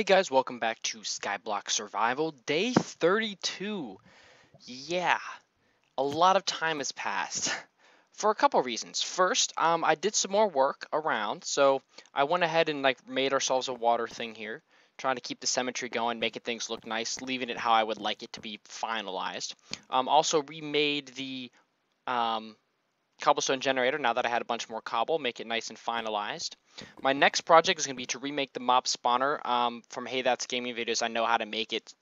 Hey guys, welcome back to Skyblock Survival, day 32. Yeah, a lot of time has passed for a couple reasons. First, I did some more work around, so I went ahead and made ourselves a water thing here, trying to keep the symmetry going, making things look nice, leaving it how I would like it to be finalized. Also remade the cobblestone generator now that I had a bunch more cobble, make it nice and finalized. My next project is going to be to remake the mob spawner from Hey That's Gaming videos. I know how to make it.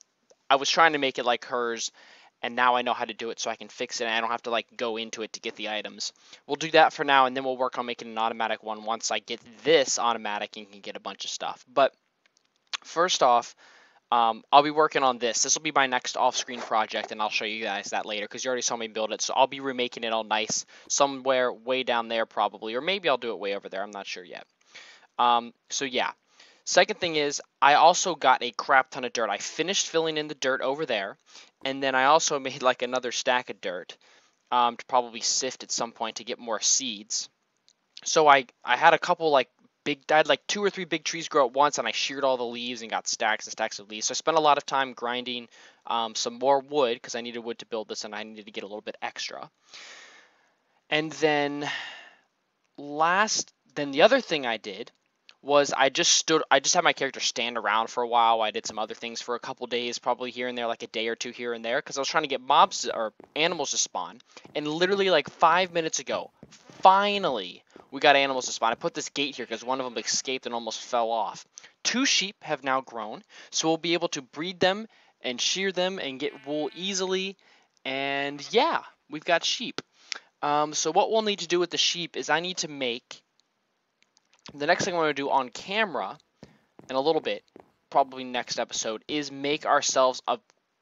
I was trying to make it like hers, and now I know how to do it so I can fix it and I don't have to go into it to get the items. We'll do that for now, and then we'll work on making an automatic one once I get this automatic and can get a bunch of stuff. But first off, I'll be working on this. This will be my next off-screen project, and I'll show you guys that later because you already saw me build it. So I'll be remaking it all nice somewhere way down there probably, or maybe I'll do it way over there. I'm not sure yet. So yeah. Second thing is I also got a crap ton of dirt. I finished filling in the dirt over there, and then I also made another stack of dirt to probably sift at some point to get more seeds. So I had a couple I had 2 or 3 big trees grow at once, and I sheared all the leaves and got stacks and stacks of leaves. So I spent a lot of time grinding some more wood because I needed wood to build this, and I needed to get a little bit extra. And then the other thing I did was I just had my character stand around for a while. I did some other things for a couple days, probably here and there, like a day or two here and there, because I was trying to get mobs or animals to spawn. And literally 5 minutes ago, finally, we got animals to spawn. I put this gate here because one of them escaped and almost fell off. 2 sheep have now grown, so we'll be able to breed them and shear them and get wool easily. And yeah, we've got sheep. So what we'll need to do with the sheep is I need to make... The next thing I want to do on camera in a little bit, probably next episode, is make ourselves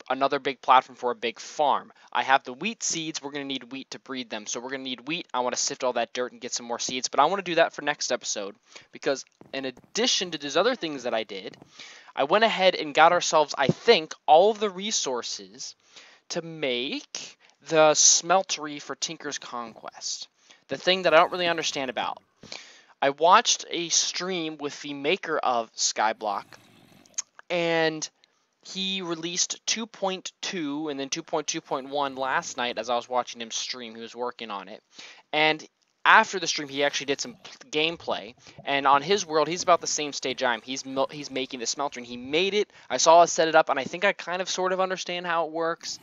another big platform for a big farm. I have the wheat seeds. We're going to need wheat to breed them. So we're going to need wheat. I want to sift all that dirt and get some more seeds. But I want to do that for next episode because in addition to these other things that I did, I went ahead and got ourselves, I think, all of the resources to make the smeltery for Tinker's Conquest. The thing that I don't really understand about. I watched a stream with the maker of Skyblock, and he released 2.2 and then 2.2.1 last night as I was watching him stream. He was working on it. And after the stream, he actually did some gameplay. And on his world, he's about the same stage I am. He's making the smelter, and he made it. I saw us set it up, and I think I kind of sort of understand how it works.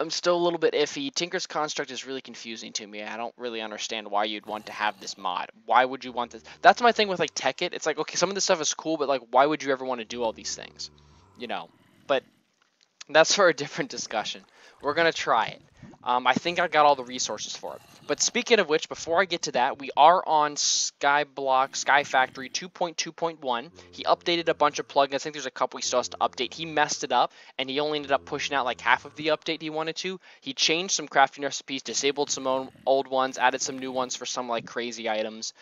I'm still a little bit iffy. Tinker's Construct is really confusing to me. I don't really understand why you'd want to have this mod. Why would you want this? That's my thing with Tekkit. It's okay, some of this stuff is cool, but why would you ever want to do all these things? You know, but that's for a different discussion. We're going to try it. I think I got all the resources for it. But speaking of which, before I get to that, we are on Skyblock, Sky Factory 2.2.1. He updated a bunch of plugins. I think there's a couple he still has to update. He messed it up, and he only ended up pushing out half of the update he wanted to. He changed some crafting recipes, disabled some old ones, added some new ones for some crazy items.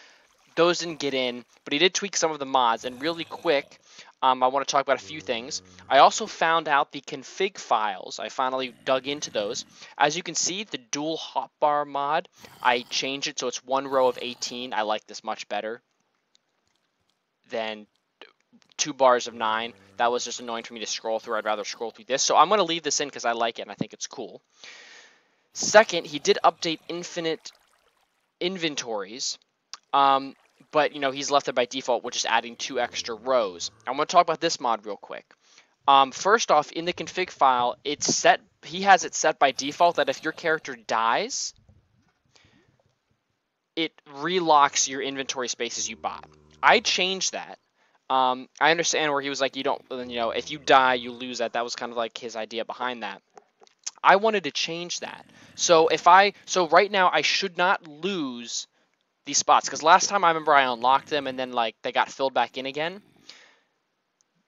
Those didn't get in, but he did tweak some of the mods. And really quick, I want to talk about a few things. I also found out the config files. I finally dug into those. As you can see, the dual hotbar mod, I changed it so it's 1 row of 18. I like this much better than 2 bars of 9. That was just annoying for me to scroll through. I'd rather scroll through this. So I'm going to leave this in because I like it and I think it's cool. Second, he did update infinite inventories. But, he's left it by default, which is adding 2 extra rows. I'm going to talk about this mod real quick. First off, in the config file, he has it set by default that if your character dies, it relocks your inventory spaces you bought. I changed that. I understand where he was you don't, if you die, you lose that. That was kind of his idea behind that. I wanted to change that. So right now, I should not lose these spots, because last time I remember I unlocked them and then they got filled back in again.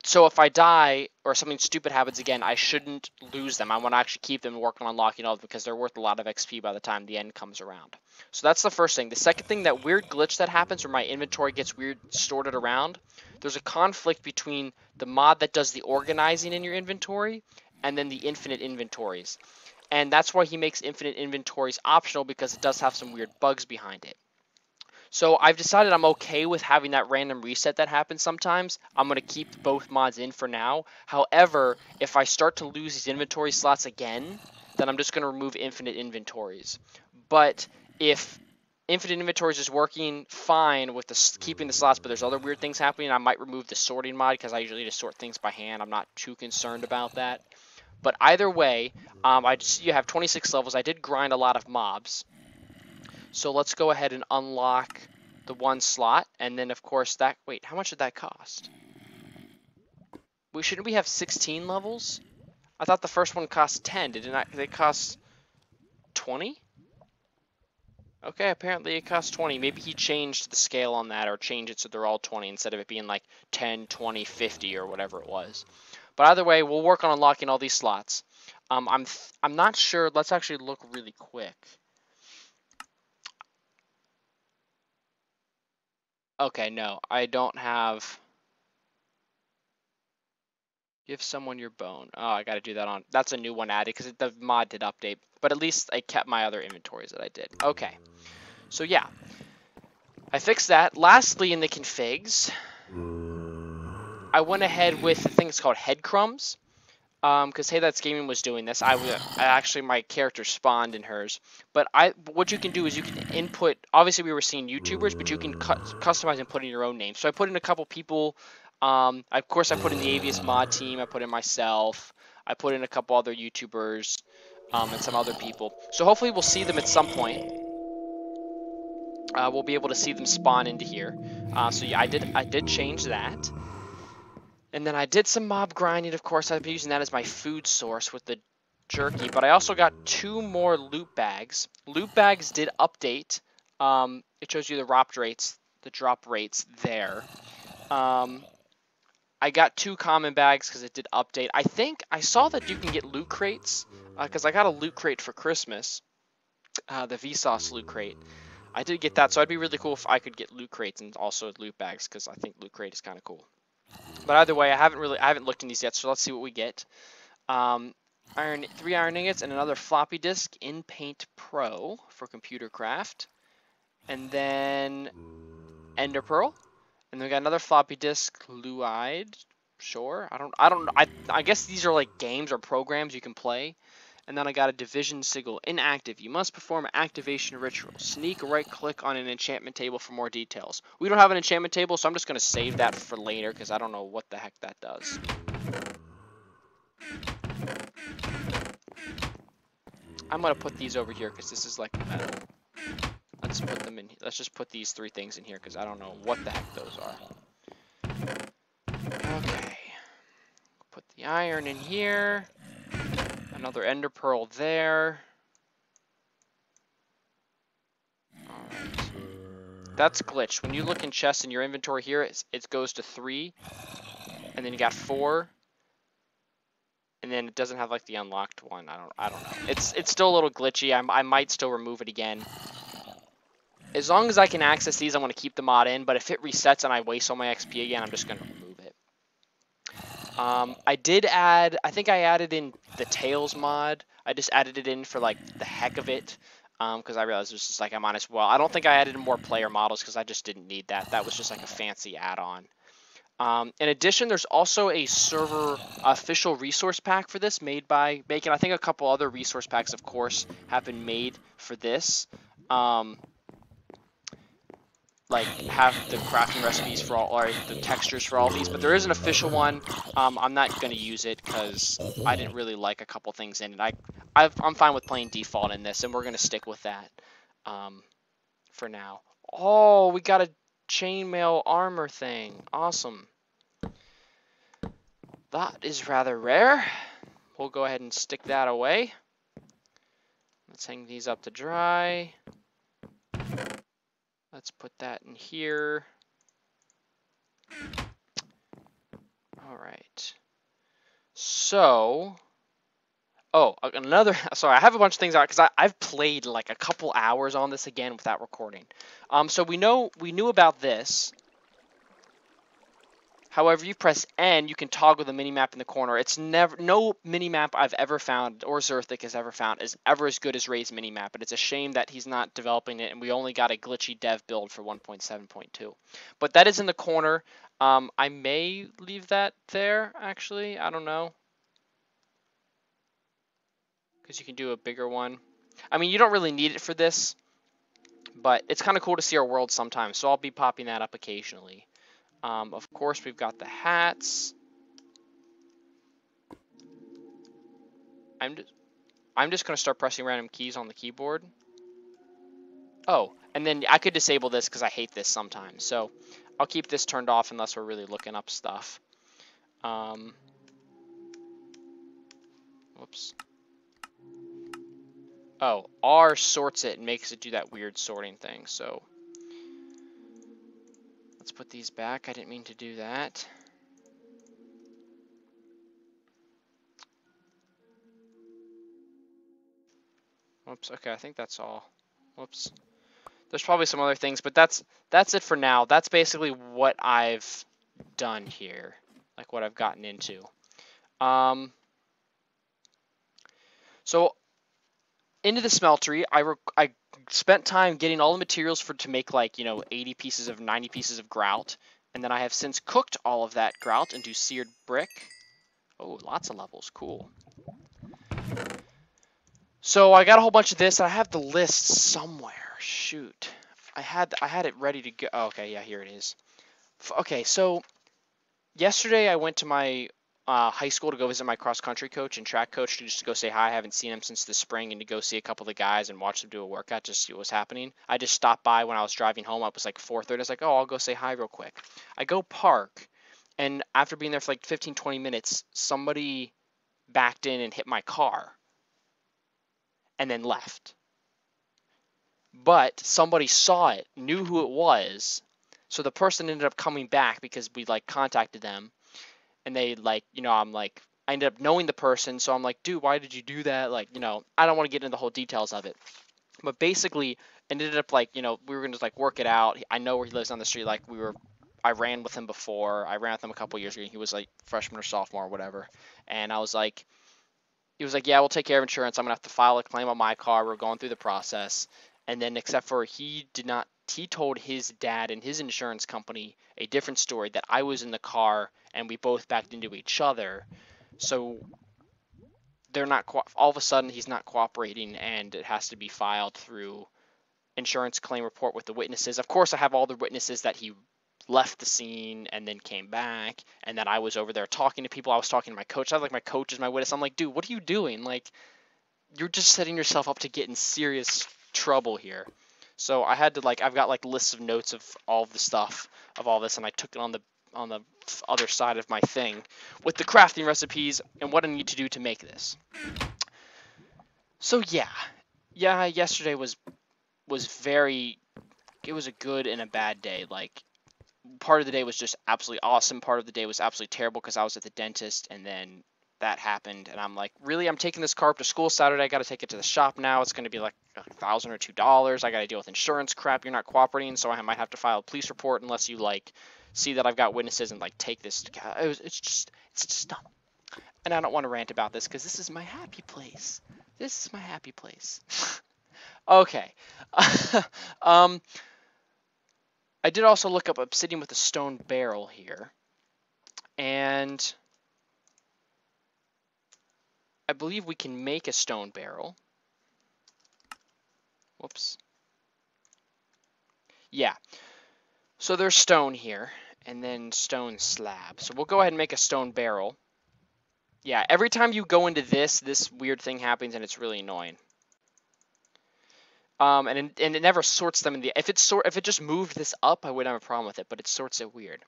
So if I die or something stupid happens again, I shouldn't lose them. I want to actually keep them and work on unlocking all of them because they're worth a lot of XP by the time the end comes around. So that's the first thing. The second thing, that weird glitch that happens where my inventory gets weird sorted around, there's a conflict between the mod that does the organizing in your inventory and then the infinite inventories. And that's why he makes infinite inventories optional, because it does have some weird bugs behind it. So I've decided I'm okay with having that random reset that happens sometimes. I'm going to keep both mods in for now. However, if I start to lose these inventory slots again, then I'm just going to remove infinite inventories. But if infinite inventories is working fine with keeping the slots, but there's other weird things happening, I might remove the sorting mod because I usually just sort things by hand. I'm not too concerned about that. But either way, you have 26 levels. I did grind a lot of mobs. So let's go ahead and unlock the one slot, and then of course that, wait, how much did that cost? Shouldn't we have 16 levels? I thought the first one cost 10, did it not? Did it cost 20? Okay, apparently it cost 20. Maybe he changed the scale on that, or changed it so they're all 20 instead of it being like 10, 20, 50 or whatever it was. But either way, we'll work on unlocking all these slots. I'm not sure. Let's actually look really quick. Okay, no, I don't have. Give someone your bone. Oh, I gotta do that on. That's a new one added because the mod did update. But at least I kept my other inventories that I did. Okay. So yeah, I fixed that. Lastly, in the configs, I went ahead with the thing that's called head crumbs. Because Hey That's Gaming was doing this. I actually, my character spawned in hers. But what you can do is you can input. Obviously, we were seeing YouTubers, but you can customize and put in your own name. So I put in a couple people. Of course, I put in the Avius mod team. I put in myself. I put in a couple other YouTubers, and some other people. So hopefully, we'll see them at some point. We'll be able to see them spawn into here. So yeah, I did change that. And then I did some mob grinding, of course. I've been using that as my food source with the jerky. But I also got 2 more loot bags. Loot bags did update. It shows you the drop rates there. I got 2 common bags because it did update. I think I saw that you can get loot crates because I got a loot crate for Christmas. The Vsauce loot crate. I did get that, so it'd be really cool if I could get loot crates and also loot bags because I think loot crate is kind of cool. But either way, I haven't looked in these yet, so let's see what we get. 3 iron ingots and another floppy disk in Paint Pro for computer craft, and then ender pearl, and then we got another floppy disk, blue-eyed. Sure, I guess these are like games or programs you can play. And then I got a division signal, inactive. You must perform an activation ritual. Sneak right-click on an enchantment table for more details. We don't have an enchantment table, so I'm just going to save that for later because I don't know what the heck that does. I'm going to put these over here because this is like metal. Let's put them in. Let's just put these 3 things in here because I don't know what the heck those are. Okay. Put the iron in here. Another ender pearl there. Alright. That's glitched. When you look in chests in your inventory here, it goes to 3. And then you got 4. And then it doesn't have like the unlocked one. I don't know. It's still a little glitchy. I might still remove it again. As long as I can access these, I want to keep the mod in. But if it resets and I waste all my XP again, I'm just going to remove it. I did add, I think I added in the Tails mod. I just added it in for like the heck of it, because I realized it was just like I might as well. I don't think I added in more player models because I just didn't need that. That was just like a fancy add-on. In addition, there's also a server official resource pack for this made by Bacon. I think a couple other resource packs, of course, have been made for this. Like have the crafting recipes for all, or the textures for all these, but there is an official one. I'm not going to use it because I didn't really like a couple things in it. I'm fine with playing default in this, and we're going to stick with that for now. Oh, we got a chainmail armor thing. Awesome. That is rather rare. We'll go ahead and stick that away. Let's hang these up to dry. Let's put that in here. All right. So, sorry, I have a bunch of things out because I've played like a couple hours on this again without recording. So we knew about this. However, you press N, you can toggle the minimap in the corner. It's never, no minimap I've ever found, or Zerthic has ever found, is ever as good as Ray's minimap. But it's a shame that he's not developing it, and we only got a glitchy dev build for 1.7.2. But that is in the corner. I may leave that there, actually. I don't know. Because you can do a bigger one. I mean, you don't really need it for this, but it's kind of cool to see our world sometimes, so I'll be popping that up occasionally. Of course, we've got the hats. I'm just going to start pressing random keys on the keyboard. Oh, and then I could disable this because I hate this sometimes. So I'll keep this turned off unless we're really looking up stuff. Whoops. Oh, R sorts it and makes it do that weird sorting thing. So let's put these back. I didn't mean to do that. Whoops. Okay, I think that's all. Whoops. There's probably some other things, but that's it for now. That's basically what I've done here, like what I've gotten into. So into the smeltery, I spent time getting all the materials to make, like, 80 pieces of 90 pieces of grout, and then I have since cooked all of that grout into seared brick. Oh, lots of levels, cool. So I got a whole bunch of this. I have the list somewhere. Shoot, I had it ready to go. Oh, okay, yeah, here it is. Okay, so yesterday I went to my high school to go visit my cross-country coach and track coach, to just go say hi. I haven't seen him since the spring, and to go see a couple of the guys and watch them do a workout, just see what was happening. I just stopped by when I was driving home. It was like 4:30. I was like, oh, I'll go say hi real quick. I go park, and after being there for like 15, 20 minutes, somebody backed in and hit my car and then left. But somebody saw it, knew who it was, so the person ended up coming back because we like contacted them, and they like, I'm like, I ended up knowing the person, so I'm like, dude, why did you do that? Like, I don't want to get into the whole details of it, but basically it ended up like, we were gonna just like work it out. I know where he lives on the street. Like I ran with him before. I ran with him a couple years ago. He was like freshman or sophomore or whatever, and I was like, he was like, yeah, we'll take care of insurance. I'm gonna have to file a claim on my car. We're going through the process. And then, except for he told his dad and his insurance company a different story, that I was in the car and we both backed into each other. So they're not, all of a sudden he's not cooperating, and it has to be filed through insurance claim report with the witnesses. Of course, I have all the witnesses that he left the scene and then came back, and that I was over there talking to people. I was talking to my coach. I was like, my coach is my witness. I'm like, dude, what are you doing? Like, you're just setting yourself up to get in serious trouble here. So I had to, like, I've got like lists of notes of all of the stuff of all this, and I took it on the other side of my thing with the crafting recipes and what I need to do to make this. So yeah, yesterday was very, it was a good and a bad day. Like, part of the day was just absolutely awesome. Part of the day was absolutely terrible because I was at the dentist, and then that happened, and I'm like, really? I'm taking this car up to school Saturday. I got to take it to the shop now. It's going to be like $1,000 or $2. I got to deal with insurance crap. You're not cooperating, so I might have to file a police report unless you like see that I've got witnesses and like take this. It's just dumb. And I don't want to rant about this because this is my happy place. This is my happy place. Okay. I did also look up obsidian with a stone barrel here, and I believe we can make a stone barrel. Whoops. Yeah. So there's stone here, and then stone slab. So we'll go ahead and make a stone barrel. Yeah, every time you go into this weird thing happens, and it's really annoying. And it never sorts them in the. If it just moved this up, I wouldn't have a problem with it, but it sorts it weird.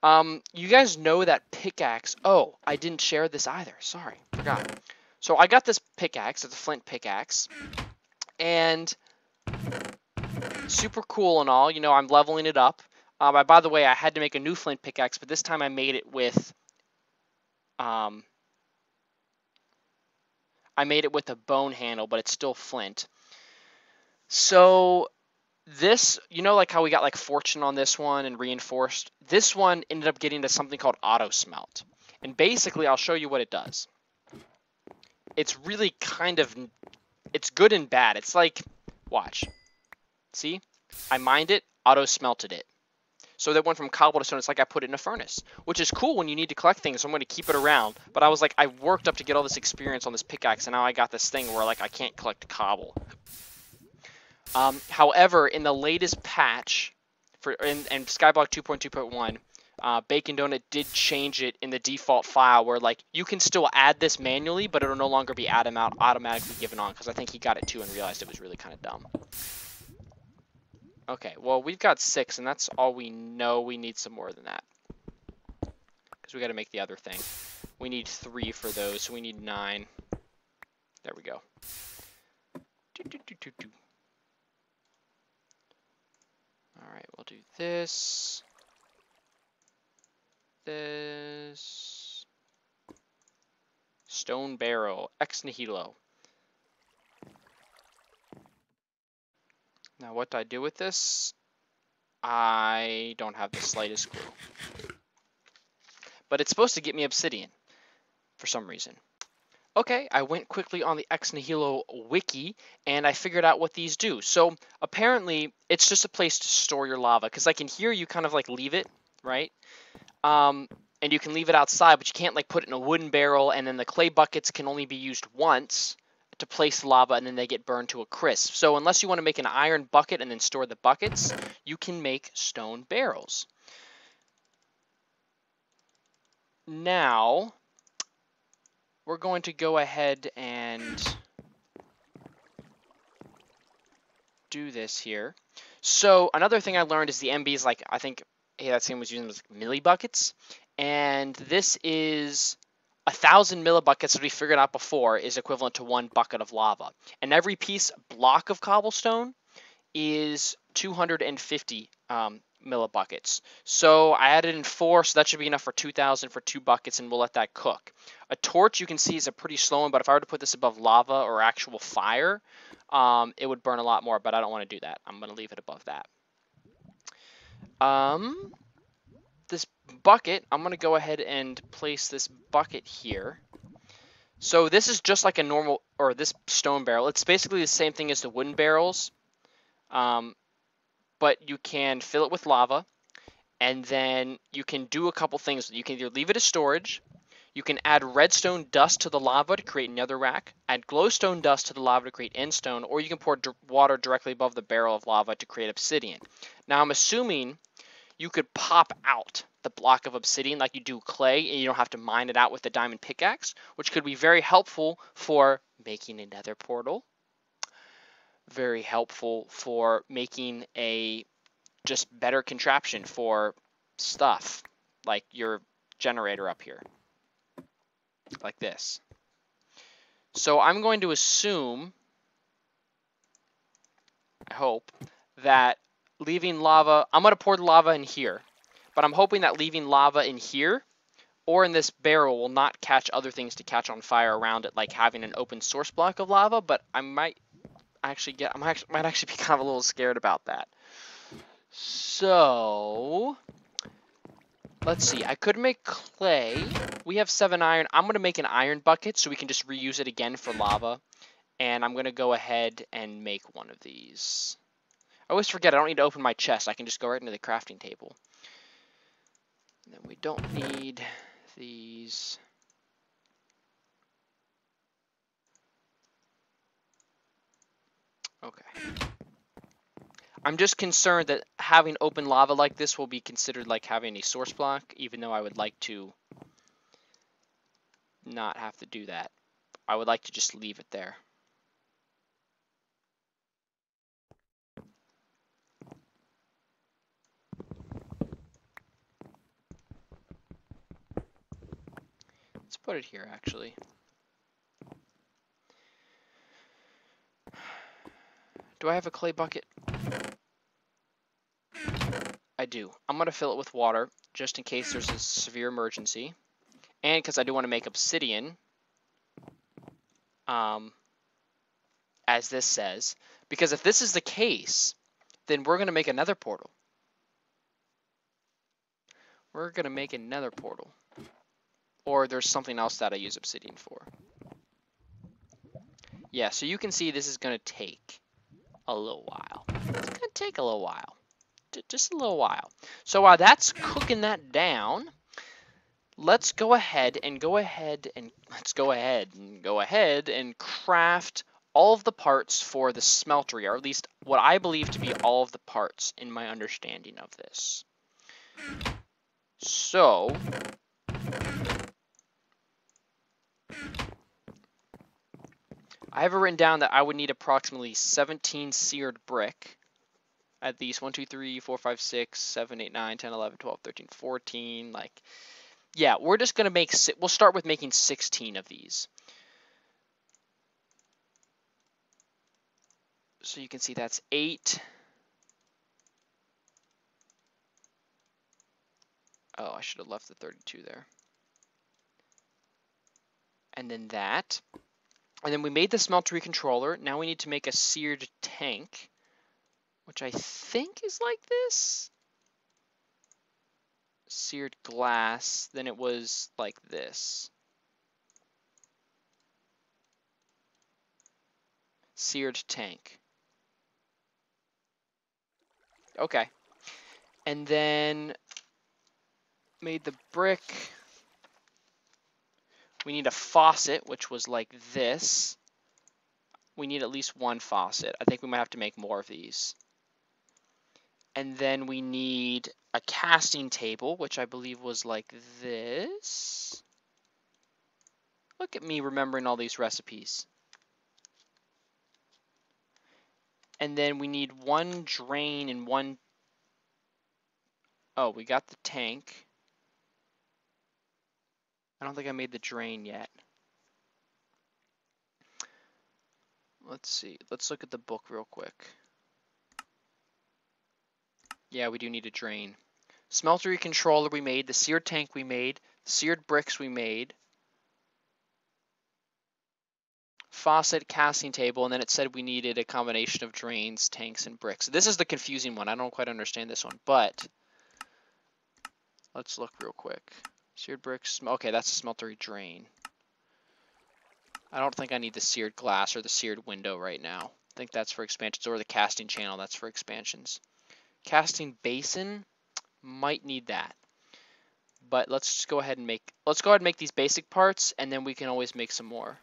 You guys know that pickaxe. Oh, I didn't share this either. Sorry, forgot. So I got this pickaxe. It's a Flint Pickaxe, and super cool and all. I'm leveling it up. By the way, I had to make a new Flint Pickaxe, but this time I made it with a bone handle, but it's still flint. So This, you know, like how we got like fortune on this one and reinforced? This one ended up getting to something called auto smelt. And basically, I'll show you what it does. It's really kind of, it's good and bad. It's like, watch. See? I mined it, auto smelted it. So that went from cobble to stone. It's like I put it in a furnace, which is cool when you need to collect things. So I'm going to keep it around. But I was like, I worked up to get all this experience on this pickaxe, and now I got this thing where like I can't collect cobble. However, in the latest patch and Skyblock 2.2.1, Bacon Donut did change it in the default file where like you can still add this manually, but it'll no longer be automatically given on, because I think he got it too and realized it was really kind of dumb. Okay, well, we've got 6, and that's all we know. We need some more than that, because we got to make the other thing. We need 3 for those, so we need 9. There we go. All right, we'll do this. This. Stone barrel, ex nihilo. Now, what do I do with this? I don't have the slightest clue. But it's supposed to get me obsidian for some reason. Okay, I went quickly on the Ex Nihilo wiki, and I figured out what these do. So, apparently, it's just a place to store your lava, because like in here, you kind of like leave it, right? And you can leave it outside, but you can't like put it in a wooden barrel, and then the clay buckets can only be used once to place lava, and then they get burned to a crisp. So unless you want to make an iron bucket and then store the buckets, you can make stone barrels. Now, we're going to go ahead and do this here. So another thing I learned is the MBs, like I think that same was using like milli buckets, and this is 1,000 millibuckets, as we figured out before, is equivalent to 1 bucket of lava. And every block of cobblestone is 250 millibuckets. So I added in 4, so that should be enough for 2,000 for 2 buckets, and we'll let that cook. A torch, you can see, is a pretty slow one, but if I were to put this above lava or actual fire, it would burn a lot more, but I don't want to do that. I'm going to leave it above that. This bucket, I'm going to go ahead and place this bucket here. So this is just like a normal, or this stone barrel. It's basically the same thing as the wooden barrels, but you can fill it with lava, and then you can do a couple things. You can either leave it as storage, you can add redstone dust to the lava to create nether rack, add glowstone dust to the lava to create endstone, or you can pour water directly above the barrel of lava to create obsidian. Now I'm assuming you could pop out the block of obsidian like you do clay, and you don't have to mine it out with the diamond pickaxe, which could be very helpful for making a nether portal. Very helpful for making a just better contraption for stuff, like your generator up here, like this. So I'm going to assume, I hope, that leaving lava, I'm going to pour the lava in here, but I'm hoping that leaving lava in here or in this barrel will not catch other things to catch on fire around it, like having an open source block of lava, but I might actually be kind of a little scared about that. So, let's see, I could make clay. We have 7 iron. I'm going to make an iron bucket so we can just reuse it again for lava. And I'm going to go ahead and make one of these. I always forget I don't need to open my chest. I can just go right into the crafting table. And then we don't need these. Okay. I'm just concerned that having open lava like this will be considered like having a source block, even though I would like to not have to do that. I would like to just leave it there. Let's put it here, actually. Do I have a clay bucket? I do. I'm going to fill it with water, just in case there's a severe emergency. And because I do want to make obsidian, as this says. Because if this is the case, then we're going to make another portal. We're going to make another portal. Or there's something else that I use obsidian for. Yeah, so you can see this is going to take a little while. It's going to take a little while. Just a little while. So while that's cooking that down, let's go ahead and craft all of the parts for the smeltery, or at least what I believe to be all of the parts in my understanding of this. So I have it written down that I would need approximately 17 seared brick. At least 1, 2, 3, 4, 5, 6, 7, 8, 9, 10, 11, 12, 13, 14. Like, yeah, we're just going to make, we'll start with making 16 of these. So you can see that's 8. Oh, I should have left the 32 there. And then that. And then we made the smeltery controller. Now we need to make a seared tank, which I think is like this. Seared glass. Then it was like this. Seared tank. Okay. And then made the brick. We need a faucet, which was like this. We need at least one faucet. I think we might have to make more of these. And then we need a casting table, which I believe was like this. Look at me remembering all these recipes. And then we need one drain and one... Oh, we got the tank. I don't think I made the drain yet. Let's see. Let's look at the book real quick. Yeah, we do need a drain. Smeltery controller we made. The seared tank we made. Seared bricks we made. Faucet, casting table, and then it said we needed a combination of drains, tanks, and bricks. This is the confusing one. I don't quite understand this one, but let's look real quick. Seared bricks. Okay, that's a smeltery drain. I don't think I need the seared glass or the seared window right now. I think that's for expansions, or the casting channel, that's for expansions. Casting basin, might need that. But let's just go ahead and make these basic parts, and then we can always make some more.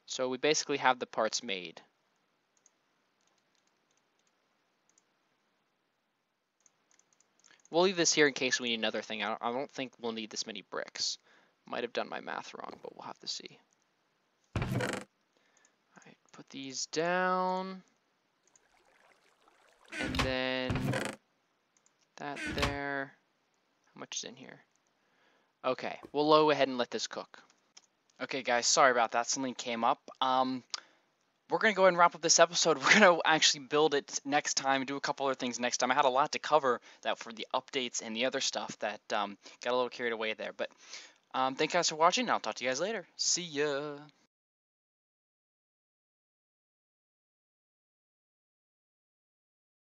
So we basically have the parts made. We'll leave this here in case we need another thing. I don't think we'll need this many bricks. Might have done my math wrong, but we'll have to see. Alright, put these down. And then that there. How much is in here? Okay, we'll go ahead and let this cook. Okay, guys, sorry about that. Something came up. We're going to go ahead and wrap up this episode. We're going to actually build it next time, do a couple other things next time. I had a lot to cover that for the updates and the other stuff that got a little carried away there. But thank you guys for watching. I'll talk to you guys later. See ya.